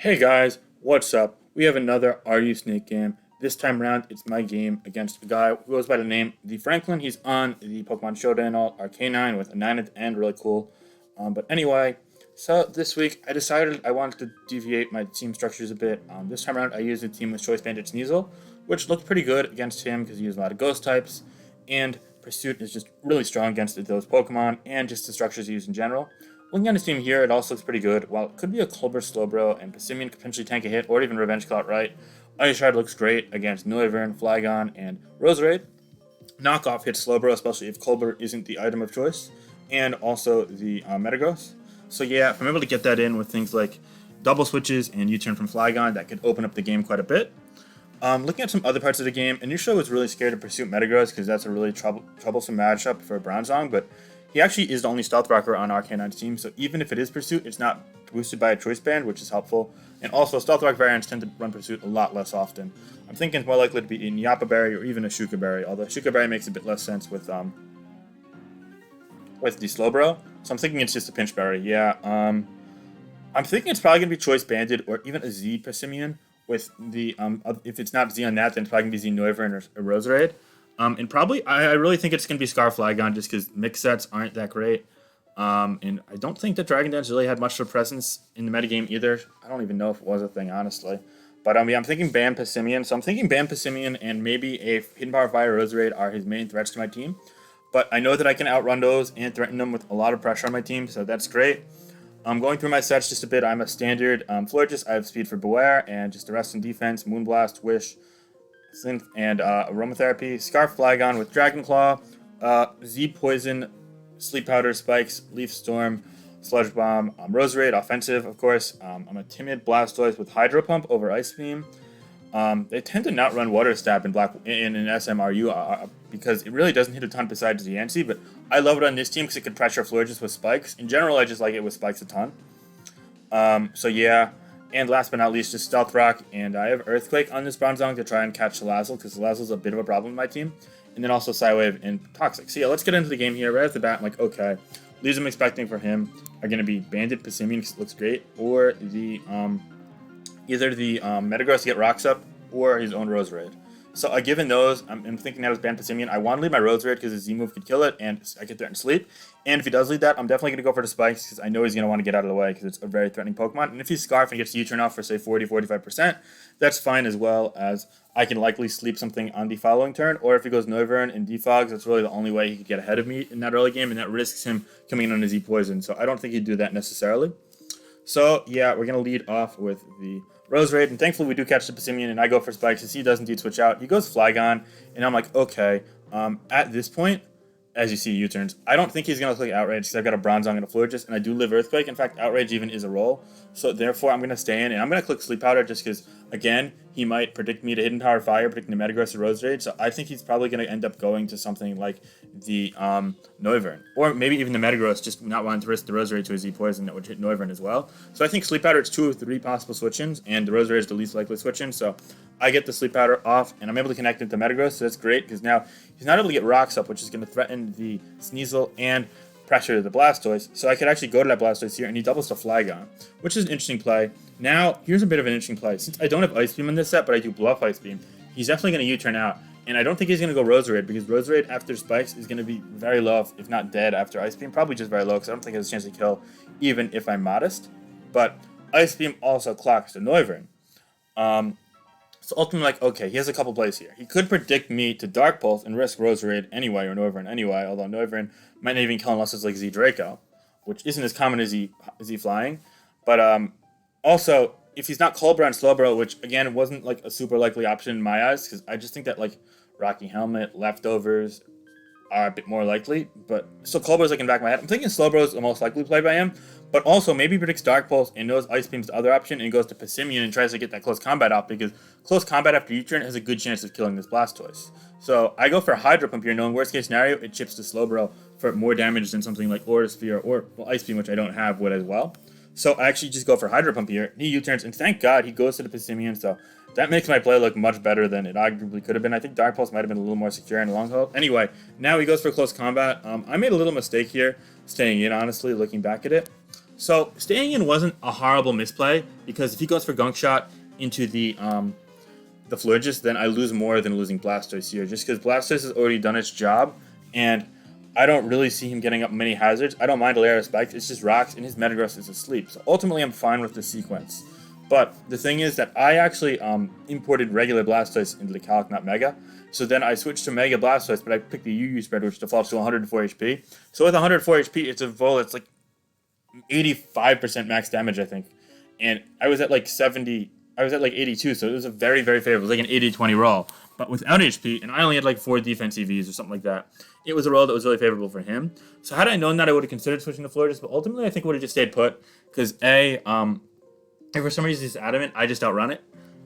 Hey guys, what's up? We have another Are You Snake game. This time around, it's my game against a guy who goes by the name The Franklin. He's on the Pokemon Showdown Arcanine with a 9 at the end, really cool. But anyway, so this week I decided I wanted to deviate my team structures a bit. This time around, I used a team with Choice Bandit Sneasel, which looked pretty good against him because he used a lot of Ghost types, and Pursuit is just really strong against those Pokemon and just the structures used in general. Looking at his team here, it also looks pretty good. While it could be a Colbur Slowbro and Passimian could potentially tank a hit or even Revenge Claw outright, Ice Shard looks great against Noivern, Flygon, and Roserade. Knockoff hits Slowbro, especially if Colbur isn't the item of choice, and also the Metagross. So yeah, if I'm able to get that in with things like double switches and U-turn from Flygon, that could open up the game quite a bit. Looking at some other parts of the game, Anusha was really scared to pursue Metagross because that's a really troublesome matchup for Bronzong, but he actually is the only Stealth Rocker on Arcanine's team, so even if it is Pursuit, it's not boosted by a Choice Band, which is helpful. And also, Stealth Rock variants tend to run Pursuit a lot less often. I'm thinking it's more likely to be in Yappa Berry or even a Shuka Berry, although Shuka Berry makes a bit less sense with the Slowbro. So I'm thinking it's just a Pinch Berry, yeah. I'm thinking it's probably going to be Choice Banded or even a Z Passimian with the, if it's not Z on that, then it's probably going to be Z Noivern or Roserade. And probably, I really think it's going to be Scar Flygon just because mix sets aren't that great. And I don't think that Dragon Dance really had much of a presence in the metagame either. I don't even know if it was a thing, honestly. But yeah, I'm thinking Ban Passimian. So I'm thinking Ban Passimian and maybe a Hidden Power Fire Roserade are his main threats to my team. But I know that I can outrun those and threaten them with a lot of pressure on my team, so that's great. I'm going through my sets just a bit. I'm a standard Florges. I have Speed for Beware and just the rest in defense. Moonblast, Wish, Synth, and Aromatherapy. Scarf Flygon with Dragon Claw, Z Poison, Sleep Powder, Spikes, Leaf Storm, Sludge Bomb, Roserade, Offensive, of course. I'm a Timid Blastoise with Hydro Pump over Ice Beam. They tend to not run Water Stab in SMRU because it really doesn't hit a ton besides the Yancy, but I love it on this team because it can pressure Florges with Spikes. In general, I just like it with Spikes a ton. So yeah. And last but not least, just Stealth Rock, and I have Earthquake on this Bronzong to try and catch Salazzle, because Salazzle's a bit of a problem in my team. And then also Psywave and Toxic. So yeah, let's get into the game here. Right off the bat, I'm like, okay, leads I'm expecting for him are going to be Bandit Passimian, because it looks great, or the either the Metagross to get Rocks up, or his own Roserade. So given those, I'm thinking that as Ban Passimian. I want to lead my Roserade because his Z-move could kill it, and I could threaten Sleep. And if he does lead that, I'm definitely going to go for the Spikes because I know he's going to want to get out of the way because it's a very threatening Pokemon. And if he's Scarf and gets U-turn off for, say, 40-45%, that's fine, as well as I can likely sleep something on the following turn. Or if he goes Noivern and Defogs, that's really the only way he could get ahead of me in that early game, and that risks him coming in on a Z-Poison. So I don't think he'd do that necessarily. So yeah, we're going to lead off with the Roserade, and thankfully we do catch the Passimian, and I go for Spikes, as he does indeed switch out. He goes Flygon, and I'm like, okay, at this point, as you see U-turns, I don't think he's going to click Outrage, because I've got a Bronzong and a Florges, and I do live Earthquake. In fact, Outrage even is a roll, so therefore I'm going to stay in, and I'm going to click Sleep Powder, just because, again, he might predict me to Hidden Power Fire, predicting the Metagross or Roserade, so I think he's probably going to end up going to something like the Noivern, or maybe even the Metagross, just not wanting to risk the Roserade to a Z-Poison that would hit Noivern as well. So I think Sleep Powder is 2 of 3 possible switch-ins, and the Roserade is the least likely switch-in, so I get the Sleep Powder off, and I'm able to connect it to Metagross, so that's great, because now he's not able to get Rocks up, which is going to threaten the Sneasel and pressure the Blastoise, so I could actually go to that Blastoise here, and he doubles to Flygon, which is an interesting play. Now, here's a bit of an interesting play. Since I don't have Ice Beam in this set, but I do Bluff Ice Beam, he's definitely going to U-turn out, and I don't think he's going to go Roserade, because Roserade after Spikes is going to be very low, if not dead after Ice Beam, probably just very low, because I don't think he has a chance to kill, even if I'm modest. But Ice Beam also clocks the Noivern. So ultimately, like, okay, he has a couple plays here. He could predict me to Dark Pulse and risk Roserade anyway, or Noivern anyway, although Noivern might not even kill unless it's like Z Draco, which isn't as common as Z Flying. But also, if he's not Colbur and Slowbro, which again wasn't like a super likely option in my eyes, because I just think that like Rocky Helmet, Leftovers are a bit more likely. But so Colbur's like in the back of my head. I'm thinking Slowbro is the most likely play by him, but also maybe predicts Dark Pulse and knows Ice Beam's the other option and goes to Passimian and tries to get that close combat out, because close combat after U-turn has a good chance of killing this Blastoise. So I go for Hydro Pump here, knowing worst case scenario it chips to Slowbro for more damage than something like Aura Sphere or Ice Beam, which I don't have, would as well. So I actually just go for Hydro Pump here. He U-turns, and thank God he goes to the Passimian, so that makes my play look much better than it arguably could have been. I think Dark Pulse might have been a little more secure in the long haul. Anyway, now he goes for close combat. I made a little mistake here, staying in, honestly, looking back at it. So staying in wasn't a horrible misplay, because if he goes for Gunk Shot into the Florges, then I lose more than losing Blastoise here, just because Blastoise has already done its job, and I don't really see him getting up many hazards. I don't mind Alaris Spikes, it's just rocks, and his Metagross is asleep. So ultimately, I'm fine with the sequence. But the thing is that I actually imported regular Blastoise into the Calicnut Mega. So then I switched to Mega Blastoise, but I picked the UU spread, which defaults to 104 HP. So with 104 HP, it's a Vol that's like 85% max damage, I think. And I was at like 70, I was at like 82, so it was a very, very favorable. It was like an 80-20 roll. But without HP, and I only had like 4 defense EVs or something like that, it was a roll that was really favorable for him. So had I known that, I would have considered switching to Florges, but ultimately I think I would have just stayed put. Because A, if for some reason he's adamant, I just outrun it.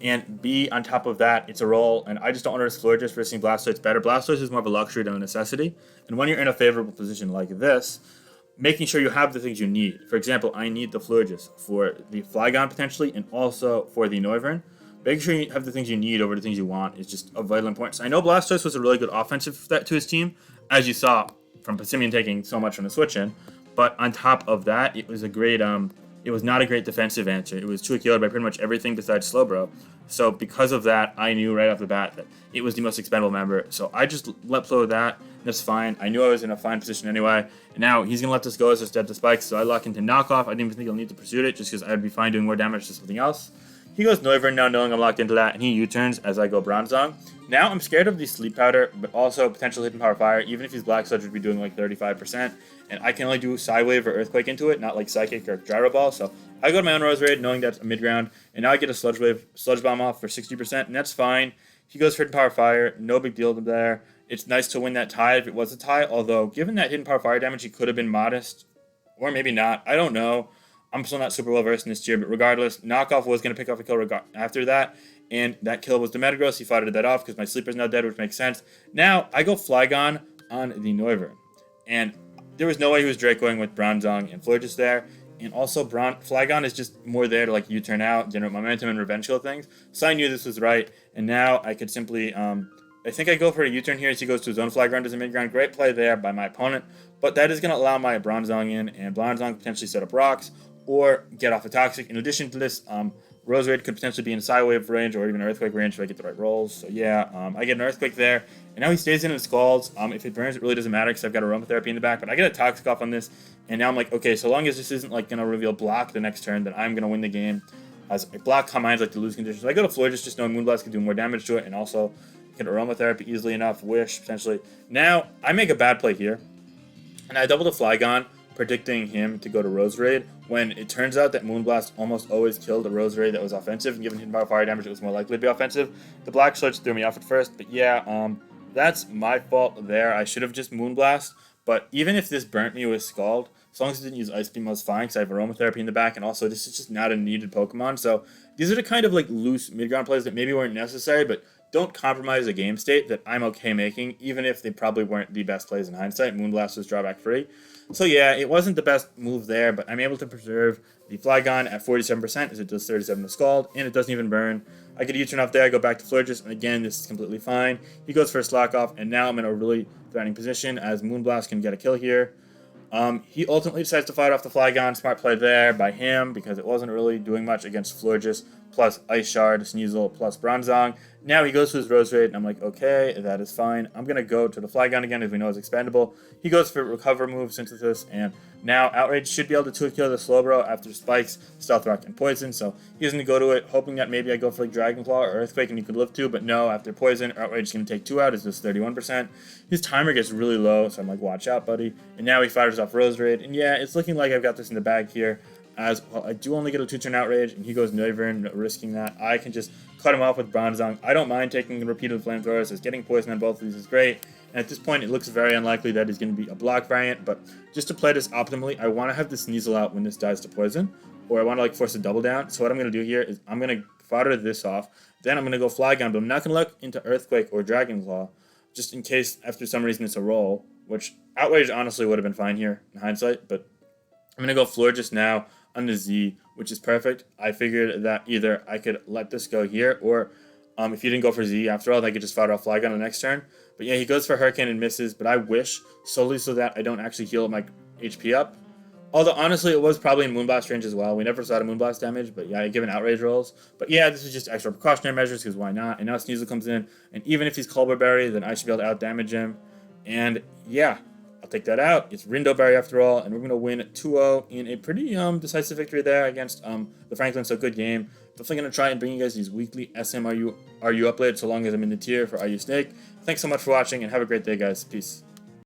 And B, on top of that, it's a roll, and I just don't want to risk Florges for seeing Blastoise better. Blastoise is more of a luxury than a necessity. And when you're in a favorable position like this, making sure you have the things you need. For example, I need the Florges for the Flygon potentially, and also for the Noivern. Making sure you have the things you need over the things you want is just of vital importance. I know Blastoise was a really good offensive threat to his team, as you saw from Passimian taking so much from the switch in. But on top of that, it was a great it was not a great defensive answer. It was Chuokiyoed by pretty much everything besides Slowbro. So because of that, I knew right off the bat that it was the most expendable member. So I just let flow that. That's fine. I knew I was in a fine position anyway. And now he's going to let this go as a dead to Spikes. So I lock into Knockoff. I didn't even think he'll need to pursue it, just because I'd be fine doing more damage to something else. He goes Noivern now, knowing I'm locked into that, and he U-turns as I go Bronzong. Now I'm scared of the Sleep Powder, but also potential Hidden Power Fire, even if his Black Sludge would be doing like 35%. And I can only do Psywave or Earthquake into it, not like Psychic or Gyro Ball. So I go to my own Roserade, knowing that's a mid-round, and now I get a Sludge Bomb off for 60%, and that's fine. He goes for Hidden Power Fire, no big deal there. It's nice to win that tie if it was a tie, although given that Hidden Power Fire damage, he could have been modest, or maybe not. I don't know. I'm still not super well versed in this tier, but regardless, Knockoff was going to pick off a kill after that, and that kill was the Metagross. He fought that off because my Sleeper's now dead, which makes sense. Now, I go Flygon on the Noivern, and there was no way he was Dracoing with Bronzong and Florges there, and also Flygon is just more there to like U-turn out, generate momentum, and revenge kill things, so I knew this was right, and now I could simply, I think I go for a U-turn here as he goes to his own Flygon as a mid-ground. Great play there by my opponent, but that is going to allow my Bronzong in, and Bronzong potentially set up rocks, or get off a Toxic. In addition to this, Roserade could potentially be in Psywave range or even Earthquake range if I get the right rolls. So yeah, I get an Earthquake there. And now he stays in and Scalds. If it burns, it really doesn't matter because I've got Aromatherapy in the back. But I get a Toxic off on this. And now I'm like, okay, so long as this isn't like going to reveal Block the next turn, then I'm going to win the game. As a Block combines like the lose conditions. So I go to Florges just knowing Moonblast can do more damage to it. And also get Aromatherapy easily enough. Wish, potentially. Now, I make a bad play here. And I double the Flygon, predicting him to go to Roserade, when it turns out that Moonblast almost always killed a Roserade that was offensive, and given Hidden Power Fire damage, it was more likely to be offensive. The Black Sludge threw me off at first, but yeah, that's my fault there. I should have just Moonblast, but even if this burnt me with Scald, as long as it didn't use Ice Beam, I was fine, because I have Aromatherapy in the back, and also this is just not a needed Pokemon, so these are the kind of like loose mid-ground plays that maybe weren't necessary, but don't compromise a game state that I'm okay making, even if they probably weren't the best plays in hindsight. Moonblast was drawback free. So yeah, it wasn't the best move there, but I'm able to preserve the Flygon at 47% as it does 37 to Scald, and it doesn't even burn. I get a U-turn off there, I go back to Florges, and again, this is completely fine. He goes for a Slack Off, and now I'm in a really threatening position as Moonblast can get a kill here. He ultimately decides to fight off the Flygon. Smart play there by him because it wasn't really doing much against Florges plus Ice Shard, Sneasel plus Bronzong. Now he goes to his Roserade, and I'm like, okay, that is fine. I'm going to go to the Flygon again, as we know is expendable. He goes for Recover move, Synthesis, and now Outrage should be able to 2-kill the Slowbro after Spikes, Stealth Rock, and Poison, so he's going to go to it, hoping that maybe I go for like Dragon Claw or Earthquake and he could live 2, but no, after Poison, Outrage is going to take 2 out, it's just 31%. His timer gets really low, so I'm like, watch out, buddy. And now he fires off Roserade, and yeah, it's looking like I've got this in the bag here. As well, I do only get a 2-turn Outrage, and he goes Noivern, risking that. I can just cut him off with Bronzong. I don't mind taking the repeated Flamethrowers, as getting Poison on both of these is great. And at this point, it looks very unlikely that he's going to be a block variant, but just to play this optimally, I want to have the Sneasel out when this dies to Poison, or I want to like force a double down. So what I'm going to do here is I'm going to fodder this off, then I'm going to go Flygon, but I'm not going to look into Earthquake or Dragon Claw, just in case, after some reason, it's a roll, which Outrage honestly would have been fine here in hindsight, but I'm going to go Florges now on the Z, which is perfect. I figured that either I could let this go here, or if he didn't go for Z after all, I could just fire off Flygon the next turn. But yeah, he goes for Hurricane and misses, but I wish, solely so that I don't actually heal my HP up. Although, honestly, it was probably in Moonblast range as well. We never saw the Moonblast damage, but yeah, given Outrage rolls. But yeah, this is just extra precautionary measures, because why not? And now Sneasel comes in, and even if he's Colbur Berry, then I should be able to out-damage him. And yeah, I'll take that out. It's Rindo Berry after all, and we're going to win 2-0 in a pretty decisive victory there against the Franklin, so good game. Definitely going to try and bring you guys these weekly SMRU uploads so long as I'm in the tier for RU Snake. Thanks so much for watching, and have a great day, guys. Peace.